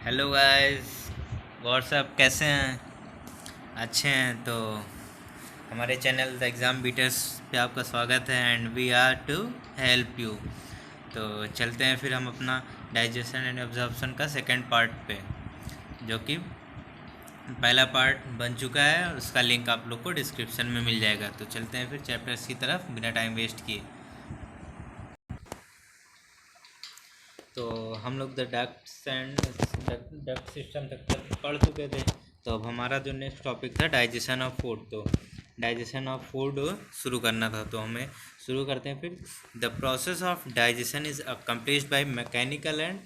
Hello guys, WhatsApp कैसे हैं? अच्छे हैं तो हमारे चैनल द एग्ज़ाम बीटर्स पे आपका स्वागत है and we are to help you. तो चलते हैं फिर हम अपना डाइजेशन एंड एब्जॉर्प्शन का सेकंड पार्ट पे, जो कि पहला पार्ट बन चुका है और उसका लिंक आप लोग को डिस्क्रिप्शन में मिल जाएगा। तो चलते हैं फिर चैप्टर्स की तरफ बिना टाइम वेस्ट किए। तो हम लोग the ducts and duct system तक पढ़ चुके थे। तो अब हमारा जो नेक्स्ट टॉपिक था डाइजेशन ऑफ फूड। तो डाइजेशन ऑफ फूड शुरू करना था, तो हमें शुरू करते हैं फिर। The process of digestion is accomplished by mechanical and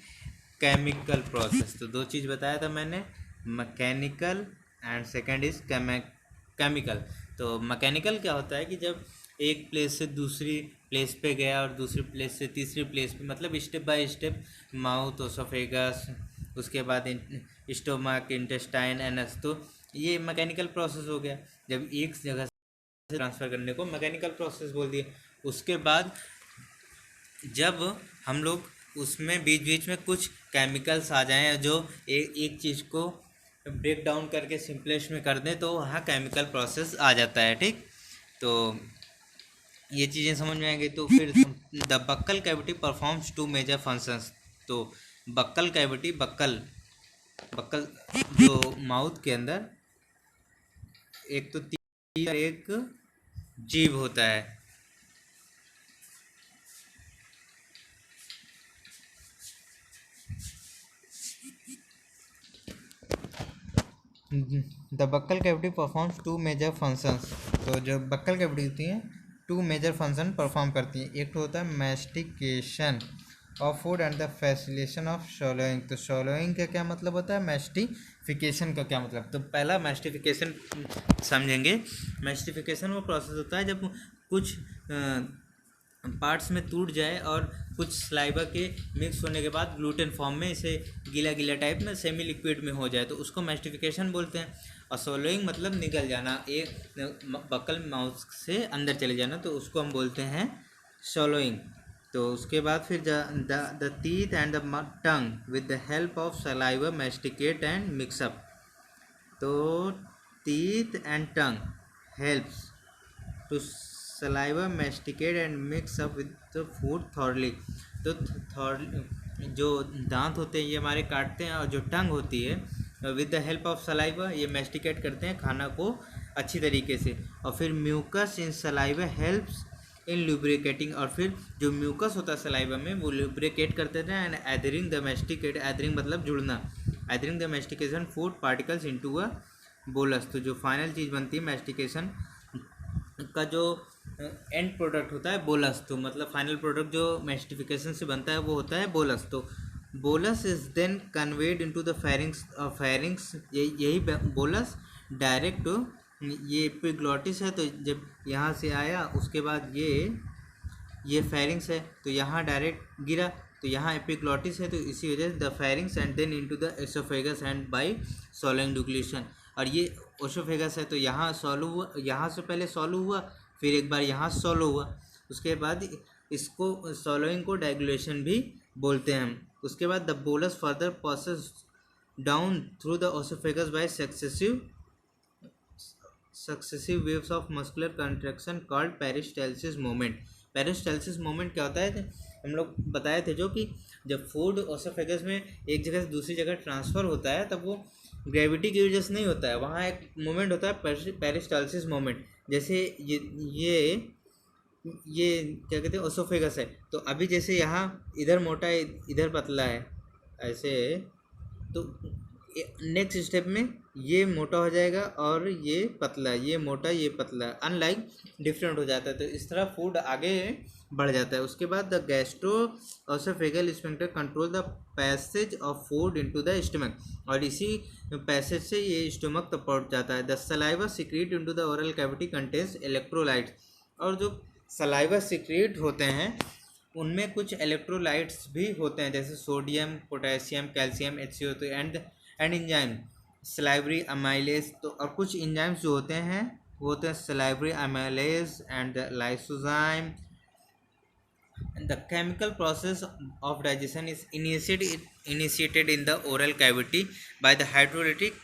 chemical process. तो दो चीज़ बताया था मैंने, mechanical and second is chemical. तो मैकेनिकल क्या होता है कि जब एक प्लेस से दूसरी प्लेस पे गया और दूसरी प्लेस से तीसरी प्लेस पे, मतलब step by step, mouth oesophagus, उसके बाद स्टोमक, इंटेस्टाइन, एनस। तो ये मैकेनिकल प्रोसेस हो गया। जब एक जगह से ट्रांसफ़र करने को मैकेनिकल प्रोसेस बोल दिया। उसके बाद जब हम लोग उसमें बीच बीच में कुछ केमिकल्स आ जाएं जो एक चीज़ को ब्रेक डाउन करके सिंपलेस्ट में कर दें, तो वहाँ केमिकल प्रोसेस आ जाता है। ठीक, तो ये चीज़ें समझ में आएंगी। तो फिर the buccal cavity performs two major functions. तो बक्कल कैविटी, बक्कल बक्कल जो माउथ के अंदर एक तो तीर और एक जीभ होता है। The buccal cavity performs two major functions. तो जो बक्कल कैविटी होती हैं टू मेजर फंक्शन परफॉर्म करती हैं। एक तो होता है mastication of food and the facilitation of swallowing। तो swallowing का क्या मतलब होता है, मैस्टिफिकेशन का क्या मतलब। तो पहला मैस्टिफिकेशन समझेंगे। मैस्टिफिकेशन वो प्रोसेस होता है जब कुछ पार्ट्स में टूट जाए और कुछ स्लाइवा के मिक्स होने के बाद ग्लूटेन फॉर्म में इसे गीला गीला टाइप में सेमी लिक्विड में हो जाए, तो उसको मैस्टिफिकेशन बोलते हैं। और सोलोइंग मतलब निकल जाना, एक बकल माउथ से अंदर चले जाना, तो उसको हम बोलते हैं सोलोइंग। तो उसके बाद फिर the teeth and the tongue with the help of saliva masticate and mix up. तो teeth and tongue helps to saliva masticate and mix up with the food thoroughly. तो जो दांत होते हैं ये हमारे काटते हैं, और जो टंग होती है with the help of saliva ये मैस्टिकेट करते हैं खाना को अच्छी तरीके से। और फिर mucus in saliva helps in lubricating. और फिर जो म्यूकस होता है सलाइवा में वो लुब्रिकेट करते थे। And adhering the masticate, adhering मतलब जुड़ना, adhering the mastication food particles into a bolus. तो जो फाइनल चीज़ बनती है मैस्टिकेशन का, जो एंड प्रोडक्ट होता है बोलस। तो मतलब फाइनल प्रोडक्ट जो मैस्टिफिकेशन से बनता है वो होता है बोलस। तो bolus is then conveyed into the pharynx. Pharynx यही बोलस डायरेक्ट, ये एपिग्लॉटिस है, तो जब यहाँ से आया उसके बाद ये फेरिंग्स है, तो यहाँ डायरेक्ट गिरा, तो यहाँ एपिग्लॉटिस है, तो इसी वजह से the pharynx and then into the oesophagus and by swallowing deglutition. और ये ओसोफेगस है, तो यहाँ सॉलो हुआ, यहाँ से पहले सॉलो हुआ, फिर एक बार यहाँ सॉलो हुआ, उसके बाद इसको सॉलोइंग को डाइगुलेशन भी बोलते हैं हम। उसके बाद the bolus further process down through the oesophagus by successive waves of muscular contraction called peristalsis movement. Peristalsis movement क्या होता है, हम लोग बताए थे, जो कि जब फूड ओसोफेगस में एक जगह से दूसरी जगह ट्रांसफ़र होता है तब वो ग्रेविटी की वजह से नहीं होता है, वहाँ एक मोमेंट होता है पेरिस्टाल्सिस मोमेंट। जैसे ये क्या कहते हैं, ओसोफेगस है, तो अभी जैसे यहाँ इधर मोटा है इधर पतला है ऐसे, तो नेक्स्ट स्टेप में ये मोटा हो जाएगा और ये पतला, ये मोटा ये पतला, अनलाइक डिफरेंट हो जाता है। तो इस तरह फूड आगे बढ़ जाता है। उसके बाद the gastro oesophageal sphincter control the passage of food into the stomach. और इसी पैसेज से ये स्टमक तक पहुंच जाता है। The saliva secrete into the oral cavity contains electrolytes. और जो सलाइवा सिक्रीट होते हैं उनमें कुछ इलेक्ट्रोलाइट्स भी होते हैं, जैसे sodium, potassium, calcium, HCO2 and enzyme salivary amylase. तो और कुछ इंजाइम्स जो होते हैं वो होते हैं salivary amylase and lysozyme The chemical process of digestion is initiated in the oral cavity by the hydrolytic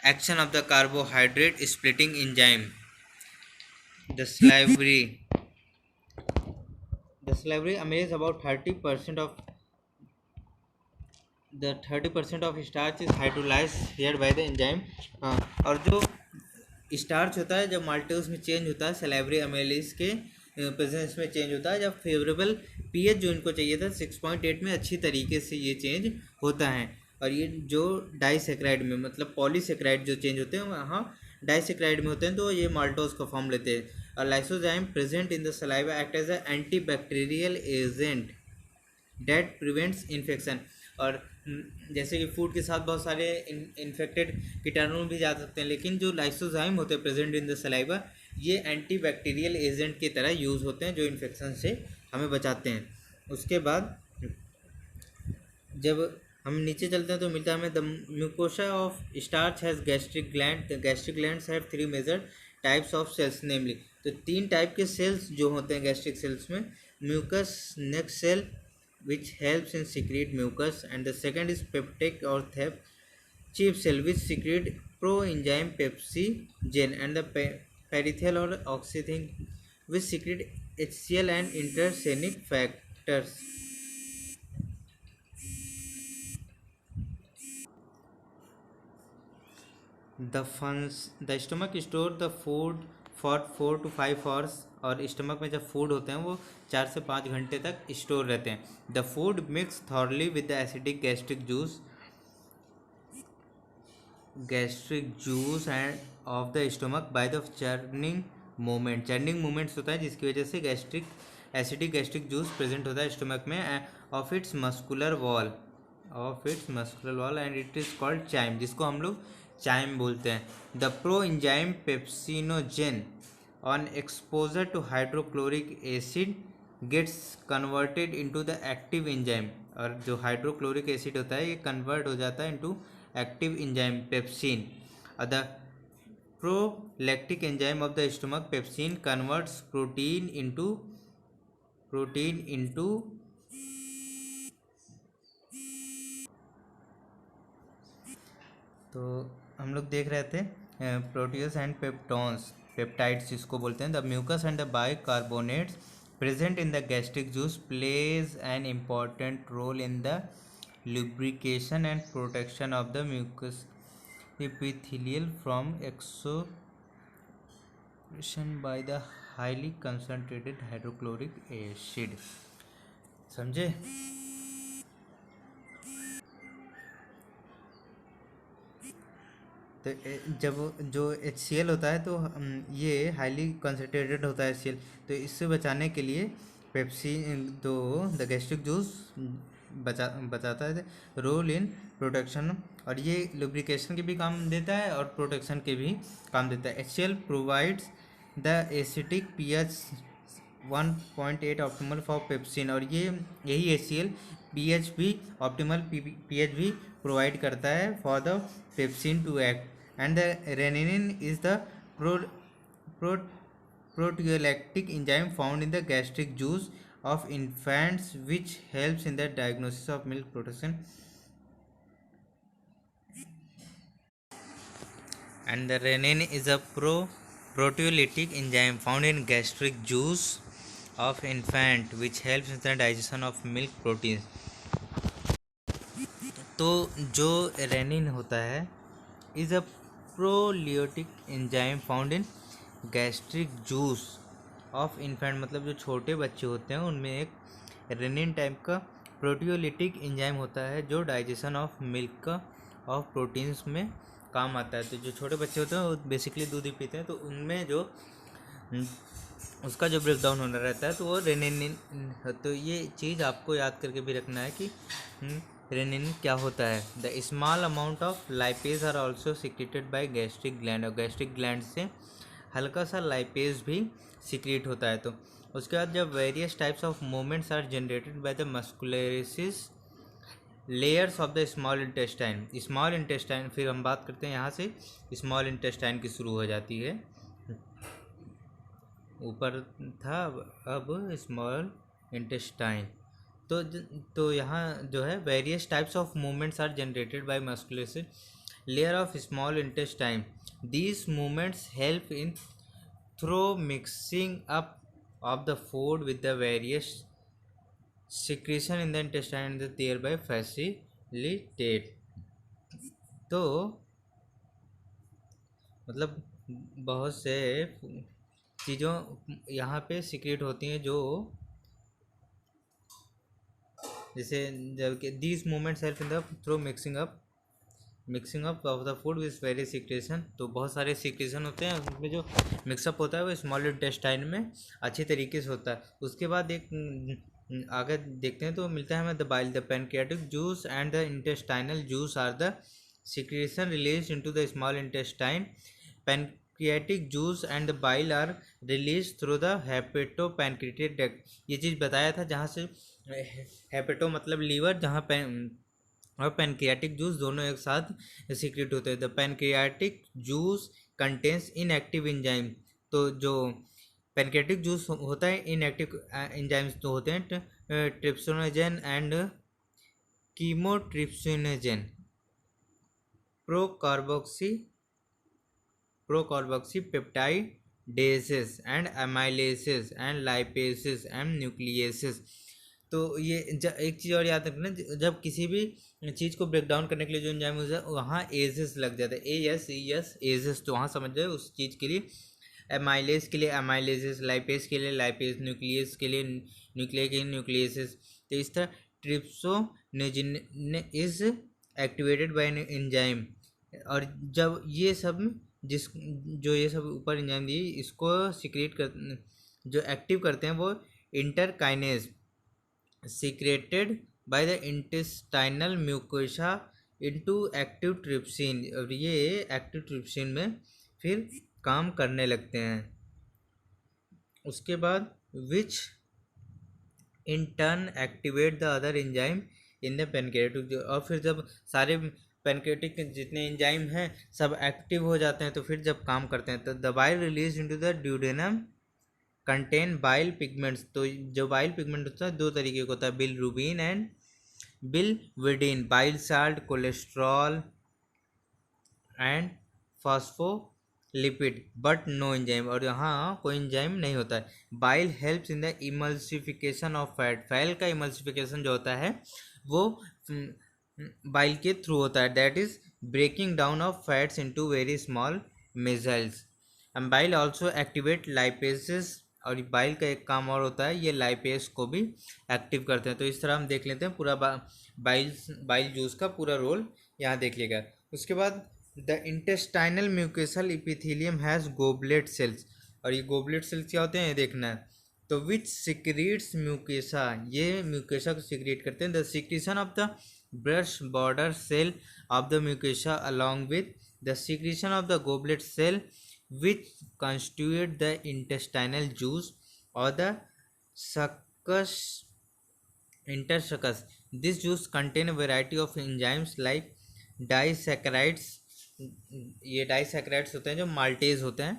action of the carbohydrate splitting enzyme. The salivary. The salivary amazes about 30% of the 30% of starch is hydrolyzed here by the enzyme. और जो starch होता है जब maltose में change होता है salivary अमेलिस के presence में चेंज होता है जब फेवरेबल पीएच जो इनको चाहिए था 6.8 में अच्छी तरीके से ये चेंज होता है। और ये जो डाइसेक्राइड में मतलब पॉलीसेक्राइड जो चेंज होते हैं वहाँ डाइसेक्राइड में होते हैं तो ये माल्टोज का फॉर्म लेते हैं। और lysozyme present in the saliva act as a antibacterial agent that prevents infection. और जैसे कि फूड के साथ बहुत सारे इन्फेक्टेड कीटाणु भी जा सकते हैं लेकिन जो लाइसोजाइम होते हैं प्रेजेंट इन द सलाइवा ये एंटीबैक्टीरियल एजेंट की तरह यूज़ होते हैं जो इन्फेक्शन से हमें बचाते हैं। उसके बाद जब हम नीचे चलते हैं तो मिलता है हमें the mucosa of starch has gastric gland. The gastric glands have 3 major types of cells namely. तो 3 टाइप के सेल्स जो होते हैं गैस्ट्रिक सेल्स में mucus next cell which helps in secrete mucus and the second is peptic or chief cell which secrete proenzyme pepsinogen and the perithel or oxygen which secrete HCl and intercenic factors. The stomach store the food for 4 to 5 hours और stomach में जब food होते हैं वो 4 से 5 घंटे तक store रहते हैं। The food mix thoroughly with the acidic gastric juice end of the stomach by the churning movements होता है जिसकी वजह से एसिडिक गैस्ट्रिक जूस प्रेजेंट होता है स्टमक में of its muscular wall and it is called chyme जिसको हम लोग चाइम बोलते हैं। The proenzyme pepsinogen on exposure to hydrochloric acid gets converted into the active enzyme. और जो हाइड्रोक्लोरिक एसिड होता है ये कन्वर्ट हो जाता है into active enzyme pepsin. The proteolytic enzyme of the stomach pepsin converts protein into तो हम लोग देख रहे थे प्रोटीज एंड पेप्टाइड्स जिसको बोलते हैं। The mucus and the bicarbonates present in the gastric juice plays an important role in the lubrication and protection of the mucous epithelial from exhaustion by the highly concentrated hydrochloric acid। समझे? तो जब जो HCl होता है तो ये highly concentrated होता है HCl तो इससे बचाने के लिए तो द गैस्ट्रिक जूस बचाता है रोल इन प्रोटेक्शन। और ये लुब्रिकेशन के भी काम देता है और प्रोटेक्शन के भी काम देता है। HCl provides the acidic pH 1.8 optimal for pepsin. और यही HCl ऑप्टिमल pH भी प्रोवाइड करता है for the pepsin to act. And the rennin is the proteolytic enzyme found in the gastric juice of infants which helps in the diagnosis of milk protection। And the renin is a proteolytic enzyme found in gastric juice of infant which helps in the digestion of milk proteins। तो जो rennin होता है is a proteolytic enzyme found in gastric juice of infant मतलब जो छोटे बच्चे होते हैं उनमें एक रेनिन टाइप का प्रोटियोलिटिक एंजाइम होता है जो डाइजेशन ऑफ मिल्क का ऑफ प्रोटीन्स में काम आता है। तो जो छोटे बच्चे होते हैं वो बेसिकली दूध ही पीते हैं तो उनमें जो उसका जो ब्रेक डाउन होना रहता है तो वो रेनिन। तो ये चीज़ आपको याद करके भी रखना है कि रेनिन क्या होता है। The small amount of lipase are also secreted by gastric gland. और गैस्ट्रिक ग्लैंड से हल्का सा लाइपेज भी सिक्रेट होता है। तो उसके बाद जब various types of movements are generated by the muscularis layers of the small intestine फिर हम बात करते हैं यहाँ से स्मॉल इंटेस्टाइन की शुरू हो जाती है। ऊपर था अब स्मॉल इंटेस्टाइन। तो यहाँ जो है various types of movements are generated by muscular layer of small intestine. These movements help in thorough mixing up of the food with the various secretion in the intestine and thereby facilitate। तो मतलब बहुत से चीज़ों यहाँ पे secret होती हैं जो जैसे जबकि these movements help in the through mixing up of the food with very secretion. तो बहुत सारे सिक्रेशन होते हैं, उसमें जो मिक्सअप होता है वो स्मॉल इंटेस्टाइन में अच्छी तरीके से होता है। उसके बाद एक आगे देखते हैं तो मिलता है हमें the bile, the pancreatic juice and the intestinal juice are the secretion release into the small intestine. Pancreatic juice and the bile are release through the hepatopancreatic duct. ये चीज़ बताया था जहाँ से हेपेटो मतलब लीवर, जहाँ और पैनक्रियाटिक जूस दोनों एक साथ सीक्रेट होते हैं। The pancreatic juice contains inactive enzyme. तो जो पैनक्रियाटिक जूस होता है इनएक्टिव एंजाइम्स तो होते हैं trypsinogen and chymotrypsinogen, procarboxypeptidases and amylases and lipases and nucleases. तो ये एक चीज़ और याद रखना, जब किसी भी चीज़ को ब्रेक डाउन करने के लिए जो एंजाइम यूज है वहाँ एजेस लग जाता है, ASES एजेस, तो वहाँ समझ जाए उस चीज़ के लिए। एमाइलेस के लिए एमाइलेसेस, लाइपेस के लिए लाइपेस, न्यूक्लियस के लिए न्यूक्लियसेस। तो इस तरह trypsinogen is activated by an enzyme. और जब ये सब जो ये सब ऊपर एंजाइम दिए इसको सीक्रेट कर जो एक्टिव करते हैं वो इंटरकाइनेज secreted by the intestinal mucosa into active trypsin। और ये एक्टिव ट्रिप्सिन में फिर काम करने लगते हैं। उसके बाद which in turn activate the other enzyme in the pancreatic. और फिर जब सारे पैनक्रियाटिक जितने एंजाइम हैं सब एक्टिव हो जाते हैं तो फिर जब काम करते हैं तो the bile release into the duodenum contain bile pigments. तो जो बाइल पिगमेंट होता है दो तरीके का होता है, bilirubin and biliverdin. Bile salt, cholesterol and phospholipid but no enzyme. और यहाँ कोई एंजाइम नहीं होता है। Bile helps in the emulsification of fat. Fat का इमल्सिफिकेशन जो होता है वो बाइल के थ्रू होता है, that is breaking down of fats into very small micelles. And bile also activate lipases. और बाइल का एक काम और होता है, ये लाइपेस को भी एक्टिव करते हैं। तो इस तरह हम देख लेते हैं पूरा बाइल जूस का पूरा रोल यहाँ देख लिएगा। उसके बाद the intestinal mucosal epithelium has goblet cells. और ये गोबलेट सेल्स क्या होते हैं ये देखना है। तो विच सिक्रीट्स म्यूकेसा, ये म्यूकेसा को सिक्रीट करते हैं। The secretion of the brush border cell of the mucosa along with the secretion of the goblet cell which constitute the intestinal juice or the succus intersuccus. This juice contain a variety of enzymes like disaccharides, ये disaccharides होते हैं जो maltase होते हैं,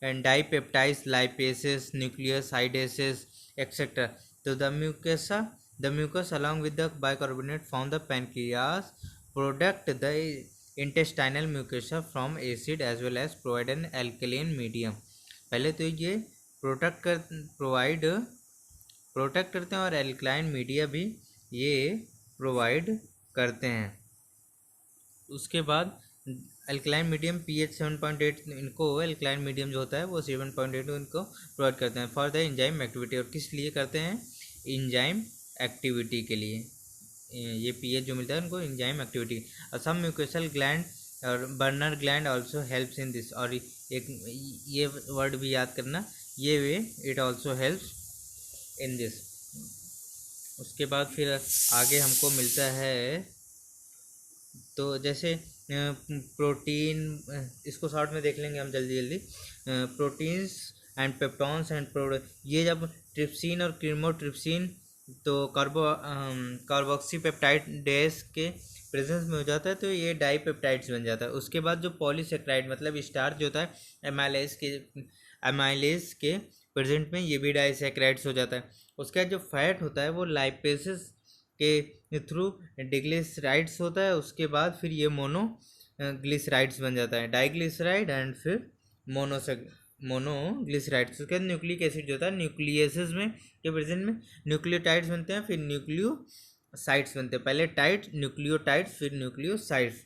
and dipeptides, lipases, nucleosidases, etc. तो the mucus along with the bicarbonate form the pancreas product the intestinal mucosa from acid as well as provide an alkaline medium. पहले तो ये प्रोटेक्ट करते हैं और एल्कलाइन मीडिया भी ये प्रोवाइड करते हैं। उसके बाद एल्कलाइन मीडियम pH 7.8 इनको एल्कलाइन मीडियम जो होता है वो 7.8 इनको प्रोवाइड करते हैं फॉर द एंजाइम एक्टिविटी। और किस लिए करते हैं, एंजाइम एक्टिविटी के लिए। ये pH जो मिलता है उनको एंजाइम एक्टिविटी। और सम म्यूकोसल ग्लैंड और burner gland also helps in this. और एक ये वर्ड भी याद करना, ये way it also helps in this. उसके बाद फिर आगे हमको मिलता है तो जैसे प्रोटीन, इसको शॉर्ट में देख लेंगे हम जल्दी। प्रोटीन्स एंड पेप्टॉन्स एंड ये जब ट्रिप्सिन और क्रीमोट्रिप्सिन तो कार्बोक्सी पेप्टाइडेस के प्रेजेंस में हो जाता है तो ये डाईपेप्टाइड्स बन जाता है। उसके बाद जो पॉलीसेक्राइड मतलब स्टार्च जो होता है एमाइलेज के प्रेजेंट में ये भी डाईसेक्राइड्स हो जाता है। उसका जो फैट होता है वो लाइपेसेस के थ्रू डिग्लिसराइड्स होता है, उसके बाद फिर ये मोनो ग्लिसराइड्स बन जाता है, डाइग्लिसराइड एंड फिर मोनोग्लिसराइड। उसके बाद न्यूक्लिक एसिड जो होता है न्यूक्लियसिस में के प्रेजेंट में न्यूक्लियोटाइड्स बनते हैं, फिर न्यूक्लियोसाइड्स बनते हैं, पहले टाइड न्यूक्लियोटाइड्स फिर nucleosides.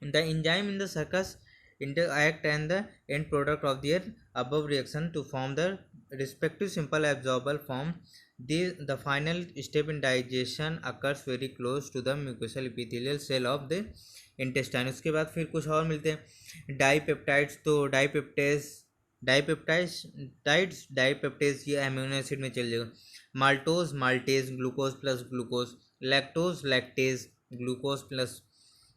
The enzyme in the circus interact and the end product of their above reaction to form the respective simple absorbable form. The final step in digestion occurs very close to the mucosal epithelial cell of the intestine. उसके बाद फिर कुछ और मिलते हैं डाईपेप्टाइड्स। तो डाईपेप्टाइड्स ये amino acid में चल जाएगा। Maltose maltase glucose plus glucose, lactose lactase glucose plus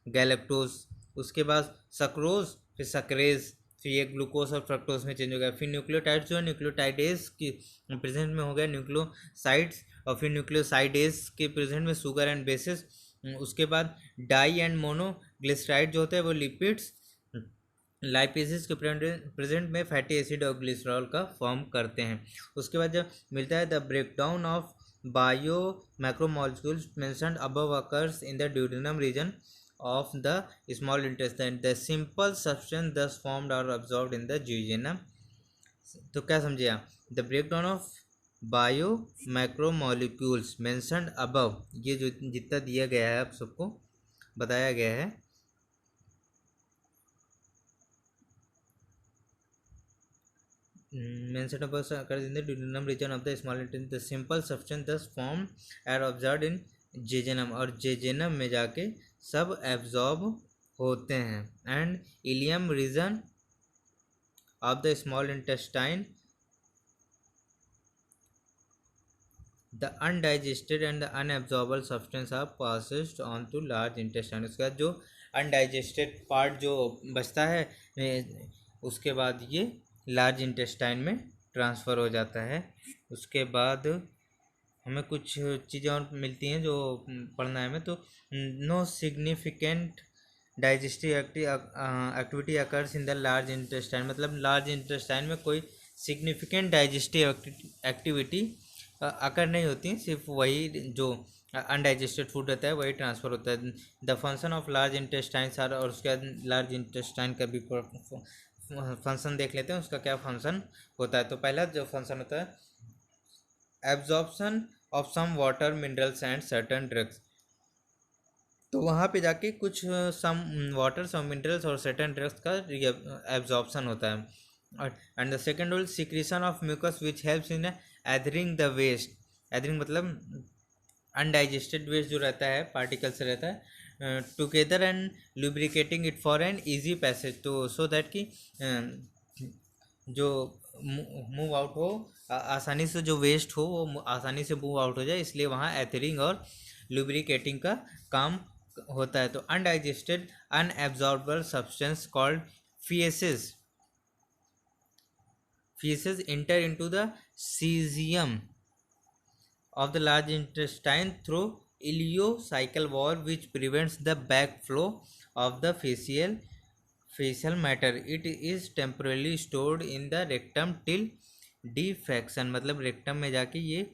galactose. उसके बाद सक्रोज फिर सक्रेज, फिर ये ग्लूकोज और फ्रक्टोज में चेंज हो गया। फिर न्यूक्लियोटाइड्स जो है न्यूक्लियोटाइडेज की प्रेजेंट में हो गया न्यूक्लियोसाइड्स, और फिर न्यूक्लियोसाइडेज के प्रेजेंट में शुगर एंड बेसिस। उसके बाद डाई एंड मोनोग्लिसराइड जो होते हैं वो लिपिड्स लाइपेसेस के प्रेजेंट में फैटी एसिड और ग्लिसरॉल का फॉर्म करते हैं। उसके बाद जब मिलता है the breakdown of biomacromolecules mentioned above occurs in the duodenum region of the small intestine. The simple substance thus formed are absorbed in the jejunum. तो क्या समझे आप? The breakdown of bio macromolecules mentioned above, ये जो जितना दिया गया है आप सबको बताया गया है, mentioned above occurs in the duodenum region of the small intestine. The simple substance thus formed are absorbed in jejunum, और जेजेनम में जाके सब एब्जॉर्ब होते हैं। And ileum region of the small intestine the undigested and the unabsorbable substance are passed on to large intestine. उसके बाद जो undigested part जो बचता है उसके बाद ये लार्ज इंटेस्टाइन में ट्रांसफ़र हो जाता है। उसके बाद हमें कुछ चीज़ें और मिलती हैं जो पढ़ना है हमें। तो no significant digestive activity occurs in the large intestine, मतलब लार्ज इंटेस्टाइन में कोई सिग्निफिकेंट डाइजेस्टिव एक्टिविटी अकर नहीं होती, सिर्फ वही जो अनडाइजेस्टेड फूड रहता है वही ट्रांसफ़र होता है। The function of large intestine सार, और उसके बाद लार्ज इंटेस्टाइन का भी फंक्शन देख लेते हैं, उसका क्या फंक्शन होता है। तो पहला जो फंक्शन होता है absorption of some water minerals and certain drugs, तो वहाँ पे जाके कुछ सम वाटर सम मिनरल्स और सर्टन ड्रग्स का एब्जॉर्प्शन होता है। And the second will secretion of mucus which helps in adhering the waste. Adhering मतलब अनडाइजेस्टेड वेस्ट जो रहता है पार्टिकल से रहता है together and lubricating it for an easy passage, तो सो दैट कि जो मूव आउट हो आसानी से, जो वेस्ट हो वो आसानी से मूव आउट हो जाए, इसलिए वहाँ एथरिंग और लुब्रिकेटिंग का काम होता है। तो undigested unabsorbable substance called faeces enter into the cesium of the large intestine through ileocecal valve which prevents the backflow of the facial matter. It is temporarily stored in the rectum till defection, मतलब rectum में जाके ये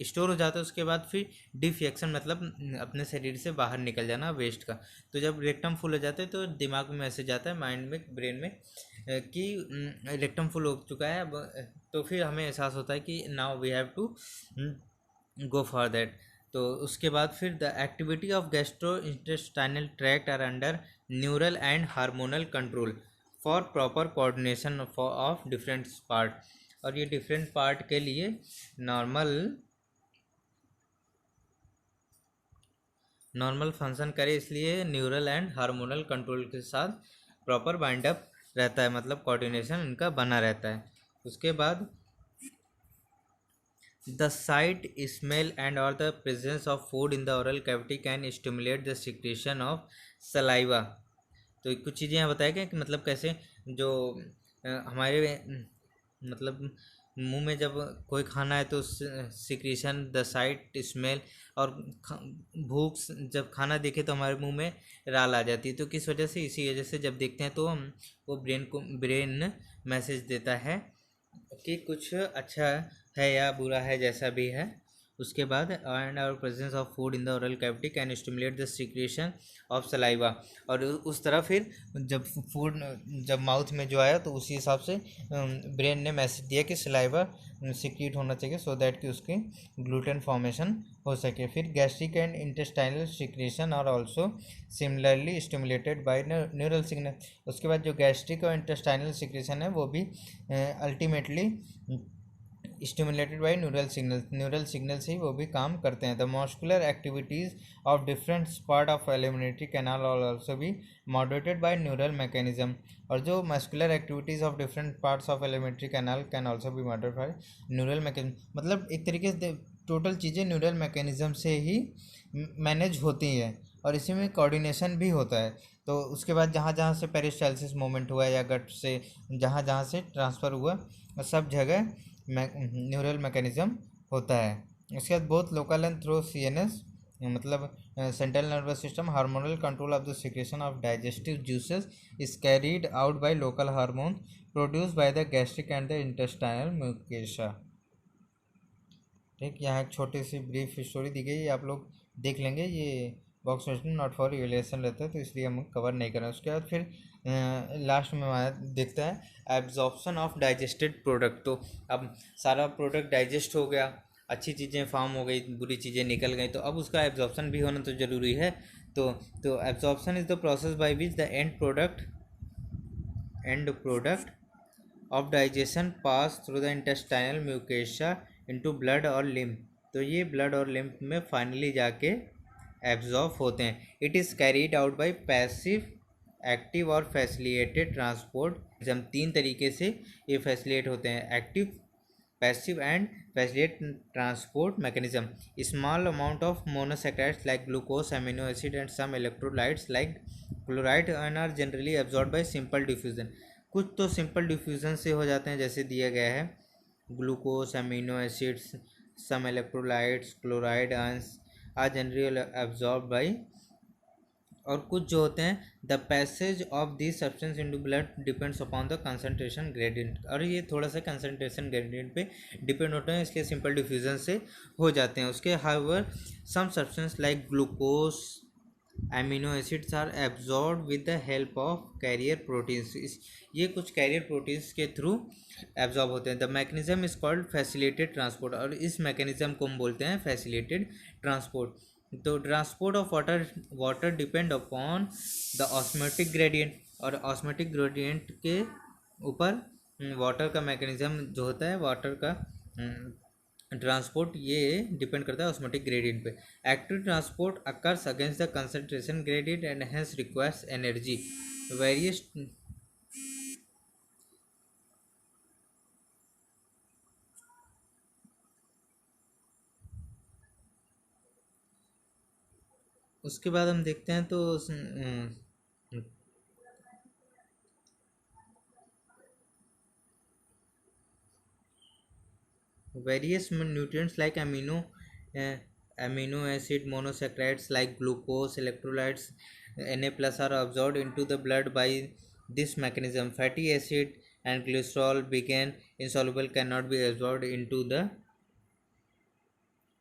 store हो जाता है। उसके बाद फिर डिफेक्शन मतलब अपने शरीर से बाहर निकल जाना वेस्ट का। तो जब रेक्टम फुल हो जाता है तो दिमाग में मैसेज आता है, माइंड में, ब्रेन में कि रेक्टम फुल हो चुका है। अब तो फिर हमें एहसास होता है कि now we have to go for that. तो उसके बाद फिर the activity of gastrointestinal tract are under neural and hormonal control for proper coordination of different part, और ये डिफरेंट पार्ट के लिए नॉर्मल फंक्शन करे, इसलिए न्यूरल एंड हार्मोनल कंट्रोल के साथ प्रॉपर बाइंड अप रहता है, मतलब कोऑर्डिनेशन इनका बना रहता है। उसके बाद द साइट स्मेल एंड और the presence of food in the oral cavity can stimulate the secretion of saliva. तो कुछ चीज़ें यहाँ बताया गया कि मतलब कैसे जो हमारे मतलब मुंह में जब कोई खाना है तो सिक्रीशन, द साइट स्मेल, और भूख जब खाना देखे तो हमारे मुंह में राल आ जाती है। तो किस वजह से? इसी वजह से जब देखते हैं तो हम वो ब्रेन मैसेज देता है कि कुछ अच्छा है या बुरा है, जैसा भी है। उसके बाद एंड और presence of food in the oral cavity can stimulate the secretion of saliva. और उस तरह फिर जब फूड जब माउथ में जो आया तो उसी हिसाब से ब्रेन ने मैसेज दिया कि सलाइवा सिक्रीट होना चाहिए, सो दैट कि उसकी ग्लूटेन फॉर्मेशन हो सके। फिर gastric and intestinal secretion are also similarly stimulated by neural signal. उसके बाद जो गैस्ट्रिक और इंटेस्टाइनल सिक्रेशन है वो भी ultimately stimulated by neural signal से ही वो भी काम करते हैं। The muscular activities of different part of alimentary canal are also भी मॉडरेटेड बाय न्यूरल मैकेनिज्म। और जो muscular activities of different parts of alimentary canal can also भी मॉडरेटेड बाय न्यूरल मैकेनिज्म। मतलब एक तरीके से टोटल चीज़ें न्यूरल मैकेनिज्म से ही मैनेज होती हैं और इसी में कोऑर्डिनेशन भी होता है। तो उसके बाद जहाँ जहाँ से पेरिस्टालसिस मूवमेंट हुआ या गट से जहाँ जहाँ से ट्रांसफ़र हुआ सब जगह न्यूरल मैकेनिज्म होता है। उसके बाद बहुत लोकल एंड थ्रू सीएनएस, मतलब central nervous system hormonal control of the secretion of digestive juices is carried out by local hormone produce by the gastric and the intestinal mucosa. ठीक, यहाँ एक छोटी सी ब्रीफ स्टोरी दी गई, आप लोग देख लेंगे। ये box question not for relation रहता है तो इसलिए हम कवर नहीं कर रहे हैं। उसके बाद फिर लास्ट में देखता है एब्जॉर्प्शन ऑफ डाइजेस्टेड प्रोडक्ट। तो अब सारा प्रोडक्ट डाइजेस्ट हो गया, अच्छी चीज़ें फार्म हो गई, बुरी चीज़ें निकल गई, तो अब उसका एब्जॉर्प्शन भी होना तो ज़रूरी है। तो absorption is the process by which the end product of digestion pass through the intestinal mucosa into blood और लिम्फ। तो ये ब्लड और लिम्फ में फाइनली जाके एब्जॉर्ब होते हैं। It is carried out by passive, active और फैसिलिटेटेड ट्रांसपोर्ट। हम तीन तरीके से ये फैसिलिटेट होते हैं, active, passive and facilitate transport mechanism. Small amount of monosaccharides like glucose, amino acid and some electrolytes like chloride are generally absorb by simple diffusion. कुछ तो सिंपल डिफ्यूजन से हो जाते हैं, जैसे दिया गया है glucose, amino acids, some electrolytes, chloride ions are generally absorb by. और कुछ जो होते हैं the passage of this substance into blood depends upon the concentration gradient. और ये थोड़ा सा कंसंट्रेशन ग्रेडियंट पे डिपेंड होते हैं, इसलिए सिंपल डिफ्यूजन से हो जाते हैं। उसके however some substance like glucose, amino acids are absorb with the help of carrier proteins. ये कुछ कैरियर प्रोटीन्स के थ्रू एब्जॉर्ब होते हैं। The mechanism is called facilitated transport, और इस मैकेनिज्म को हम बोलते हैं फैसिलिटेटेड ट्रांसपोर्ट। तो transport of water depend upon the osmotic gradient, और ऑस्मोटिक ग्रेडियंट के ऊपर वाटर का मैकेनिज्म जो होता है, वाटर का ट्रांसपोर्ट ये डिपेंड करता है ऑस्मोटिक ग्रेडियंट पे। Active transport occurs against the concentration gradient and hence requires energy. Various उसके बाद हम देखते हैं तो various nutrients like amino acid monosaccharides like glucose, electrolytes, Na plus are absorbed into the blood by this mechanism. Fatty acid and cholesterol being insoluble cannot be absorbed into the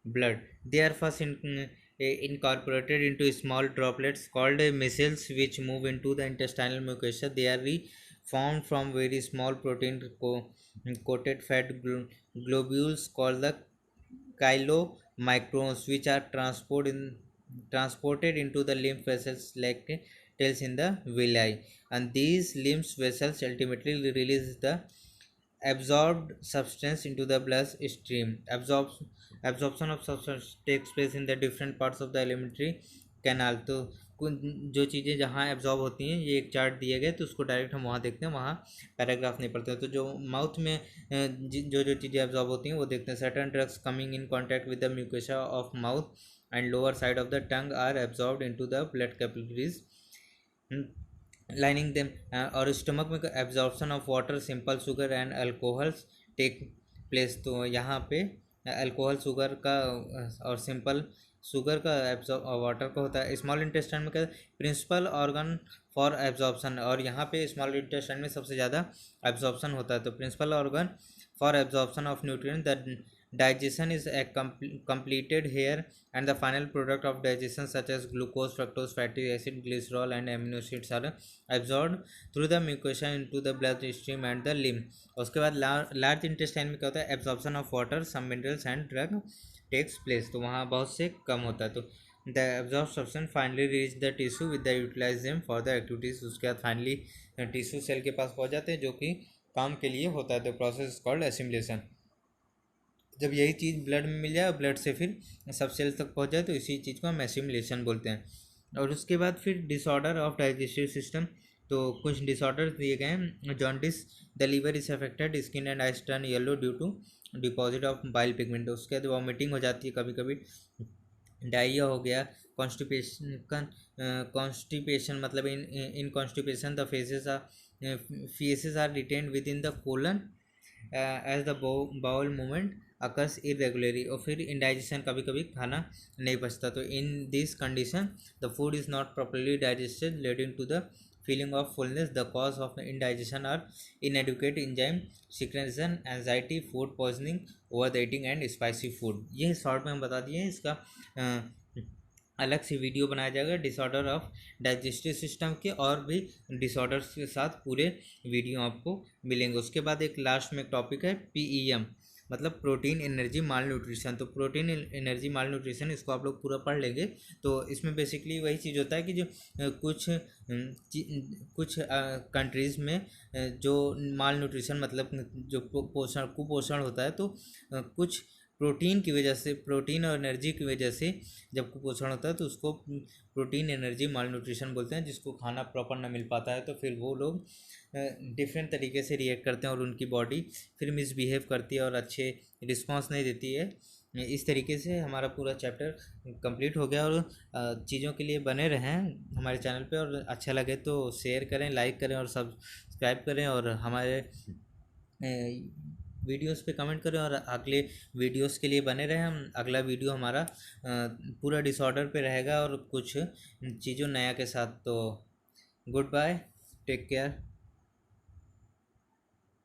blood. They are first incorporated into small droplets called micelles, which move into the intestinal mucosa. They are formed from very small protein coated fat globules called the chylomicrons, which are transported into the lymph vessels like tails in the villi, and these lymph vessels ultimately release the absorbed substance into the blood stream. Absorption of substance takes place in the different parts of the alimentary canal. तो जो चीज़ें जहाँ absorb होती हैं, ये एक chart दिया गया, तो उसको डायरेक्ट हम वहाँ देखते हैं, वहाँ पैराग्राफ नहीं पढ़ते हैं। तो जो माउथ में जो जो चीज़ें एब्जॉर्ब होती हैं वो देखते हैं। Certain drugs coming in contact with the mucosa of mouth and lower side of the tongue are absorbed into the blood capillaries lining them. और स्टमक में absorption of water, simple sugar and alcohols take place. तो यहाँ पे alcohol sugar का और simple sugar का absorb water का होता है। स्मॉल इंटेस्टाइन में क्या प्रिंसिपल ऑर्गन फॉर एब्जॉर्प्शन, और यहाँ पे स्मॉल इंटेस्टाइन में सबसे ज़्यादा एब्जॉर्प्शन होता है। तो principal organ for absorption of nutrients. The digestion is completed here, and the final product of digestion such as glucose, fructose, fatty acid, glycerol and amino acids are absorbed through the mucosa into the blood stream and the lymph. उसके बाद large intestine में क्या होता है, absorption of water, some minerals and drug takes place, तो वहाँ बहुत से कम होता है। तो the absorb substance finally reach the tissue with the utilize them for the activities. उसके बाद फाइनली टिश्यू सेल के पास पहुँच जाते हैं जो कि काम के लिए होता है। तो प्रोसेस कॉल्ड एसिमिलेशन। जब यही चीज़ ब्लड में मिल जाए और ब्लड से फिर सब सेल्स तक पहुँच जाए तो इसी चीज़ को हम एसिमिलेशन बोलते हैं। और उसके बाद फिर डिसऑर्डर ऑफ डाइजेस्टिव सिस्टम, तो कुछ डिसऑर्डर दिए गए हैं। Jaundice, the liver is affected, skin and eyes turn yellow due to deposit of bile pigment. उसके बाद वॉमिटिंग हो जाती है कभी कभी, डायरिया हो गया, कॉन्स्टिपेशन मतलब in constipation the faeces are retained within the colon as the bowel movement occurs irregularly, और फिर इंडाइजेशन कभी कभी खाना नहीं पचता। तो in this condition the food is not properly digested leading to the feeling of fullness. The cause of indigestion are inadequate enzyme secretion, anxiety, food poisoning, over eating and spicy food. ये short में हम बता दिए हैं। इसका अलग से video बनाया जाएगा डिसऑर्डर ऑफ डाइजेस्टिव सिस्टम के, और भी डिसऑर्डर्स के साथ पूरे वीडियो आपको मिलेंगे। उसके बाद एक लास्ट में एक टॉपिक है PEM, मतलब प्रोटीन एनर्जी माल न्यूट्रिशन। तो प्रोटीन एनर्जी माल न्यूट्रिशन इसको आप लोग पूरा पढ़ लेंगे। तो इसमें बेसिकली वही चीज़ होता है कि जो कुछ कंट्रीज़ में जो माल न्यूट्रिशन मतलब जो कुपोषण होता है, तो कुछ प्रोटीन की वजह से, प्रोटीन और एनर्जी की वजह से जब कुपोषण होता है तो उसको प्रोटीन एनर्जी माल न्यूट्रिशन बोलते हैं। जिसको खाना प्रॉपर ना मिल पाता है तो फिर वो लोग डिफरेंट तरीके से रिएक्ट करते हैं और उनकी बॉडी फिर मिसबिहेव करती है और अच्छे रिस्पांस नहीं देती है। इस तरीके से हमारा पूरा चैप्टर कंप्लीट हो गया। और चीज़ों के लिए बने रहें हमारे चैनल पे, और अच्छा लगे तो शेयर करें, लाइक करें और सब्सक्राइब करें, और हमारे वीडियोस पे कमेंट करें, और अगले वीडियोस के लिए बने रहें। हम अगला वीडियो हमारा पूरा डिसऑर्डर पे रहेगा और कुछ चीज़ों नया के साथ। तो गुड बाय, टेक केयर।